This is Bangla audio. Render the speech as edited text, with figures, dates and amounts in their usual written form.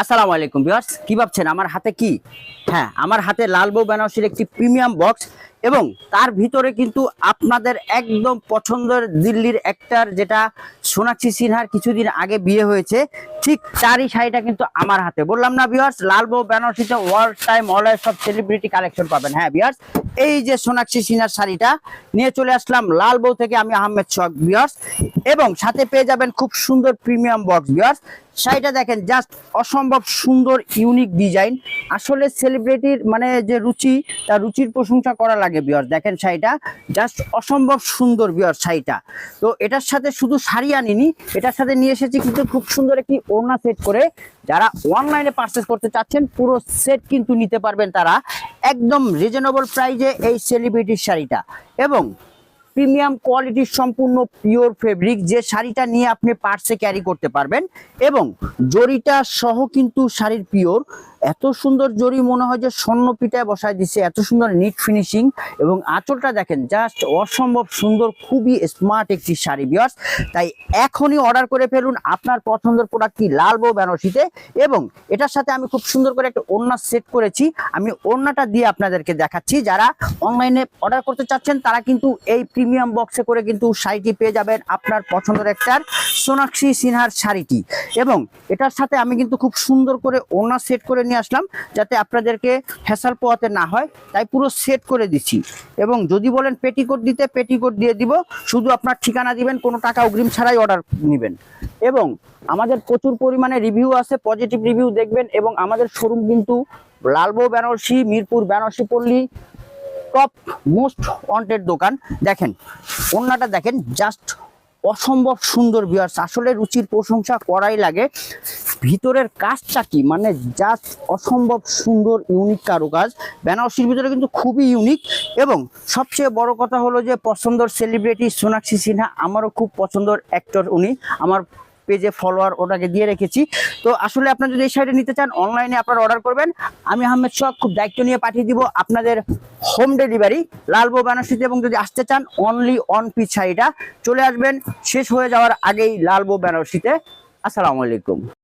আসসালামু আলাইকুম ভিউয়ার্স, কি ভাবছেন আমার হাতে কি? হ্যাঁ, আমার হাতে লাল বউ বেনারসির একটি প্রিমিয়াম বক্স এবং তার ভিতরে কিন্তু আপনাদের একদম পছন্দের দিল্লির একটার যেটা সোনাক্ষী সিনহার কিছুদিন আগে বিয়ে হয়েছে, ঠিক তারই শাড়িটা কিন্তু আমার হাতে। বললাম না ভিউয়ার্স, লাল বউ বেনারসিতে ওয়ার্ল্ড টাইম অলওয়েজ সব সেলিব্রিটি কালেকশন পাবেন। হ্যাঁ ভিউয়ার্স, এই যে সোনাক্ষী সিনহার শাড়িটা নিয়ে চলে আসলাম লাল বউ থেকে আমি আহমেদ সোহাগ ভিউয়ার্স, এবং সাথে পেয়ে যাবেন খুব সুন্দর প্রিমিয়াম বক্স ভিউয়ার্স। শাড়িটা দেখেন, জাস্ট অসম্ভব সুন্দর ইউনিক ডিজাইন। আসলে সেলিব্রিটির মানে যে রুচি, তার রুচির প্রশংসা করা লাগে ভিউয়ার্স। দেখেন শাড়িটা জাস্ট অসম্ভব সুন্দর ভিউয়ার্স শাড়িটা। তো এটার সাথে শুধু শাড়ি আনিনি, এটার সাথে নিয়ে এসেছি কিন্তু খুব সুন্দর একটি ওড়না সেট করে। যারা অনলাইনে পারচেস করতে চাচ্ছেন পুরো সেট কিন্তু নিতে পারবেন তারা একদম রিজনেবল প্রাইজে এই সেলিব্রিটির শাড়িটা। এবং প্রিমিয়াম কোয়ালিটির সম্পূর্ণ পিওর ফেব্রিক, যে শাড়িটা নিয়ে আপনি পার্সে ক্যারি করতে পারবেন। এবং জরিটা সহ কিন্তু শাড়ির পিওর, এত সুন্দর জরি মনে হয় যে স্বর্ণ পিঠায় বসায় দিচ্ছে, এত সুন্দর নিট ফিনিশিং। এবং আঁচলটা দেখেন, জাস্ট অসম্ভব সুন্দর, খুবই স্মার্ট একটি শাড়ি ভিউয়ার্স। তাই এখনই অর্ডার করে ফেলুন আপনার পছন্দের প্রোডাক্টটি লাল বউ বেনারসিতে। এবং এটার সাথে আমি খুব সুন্দর করে একটা ওড়না সেট করেছি, আমি ওড়নাটা দিয়ে আপনাদেরকে দেখাচ্ছি। যারা অনলাইনে অর্ডার করতে চাচ্ছেন তারা কিন্তু এই প্রিমিয়াম বক্সে করে কিন্তু শাড়িটি পেয়ে যাবেন, আপনার পছন্দের একটার সোনাক্ষী সিনহার শাড়িটি। এবং এটার সাথে আমি কিন্তু খুব সুন্দর করে ওড়না সেট করে নিয়ে আসলাম, যাতে আপনাদেরকে হ্যাসেল পোয়াতে না হয়, তাই পুরো সেট করে দিচ্ছি। এবং যদি বলেন পেটিকোট দিতে, পেটিকোট দিয়ে দিব, শুধু আপনার ঠিকানা দিবেন, কোনো টাকা অগ্রিম ছাড়াই অর্ডার নেবেন। এবং আমাদের প্রচুর পরিমাণে রিভিউ আছে, পজিটিভ রিভিউ দেখবেন। এবং আমাদের শোরুম কিন্তু লাল বউ বেনারসি, মিরপুর বেনারসি পল্লী, টপ মোস্ট ওয়ান্টেড দোকান। দেখেন ওড়নাটা দেখেন, জাস্ট অসম্ভব সুন্দর ভিউয়ার্স। আসলে রুচির প্রশংসা করাই লাগে। ভিতরের কাজটা কি মানে জাস্ট অসম্ভব সুন্দর, ইউনিক কারুকাজ। বেনারসির ভিতরে কিন্তু খুবই ইউনিক। এবং সবচেয়ে বড় কথা হলো যে পছন্দের সেলিব্রিটি সোনাক্ষী সিনহা, আমারও খুব পছন্দের অ্যাক্টর উনি। আমার পেজে ফলোয়ার ওটাকে দিয়ে রেখেছি। তো আসলে আপনারা যদি এই শাড়িটা নিতে চান অনলাইনে আপনারা অর্ডার করবেন, আমি আহমেদ সোহাগ খুব দায়িত্ব নিয়ে পাঠিয়ে দিব আপনাদের হোম ডেলিভারি লাল বউ বেনারসিতে। এবং যদি আসতে চান অনলি অন পিস শাড়িটা চলে আসবেন শেষ হয়ে যাওয়ার আগেই লাল বউ বেনারসিতে। আসসালামু আলাইকুম।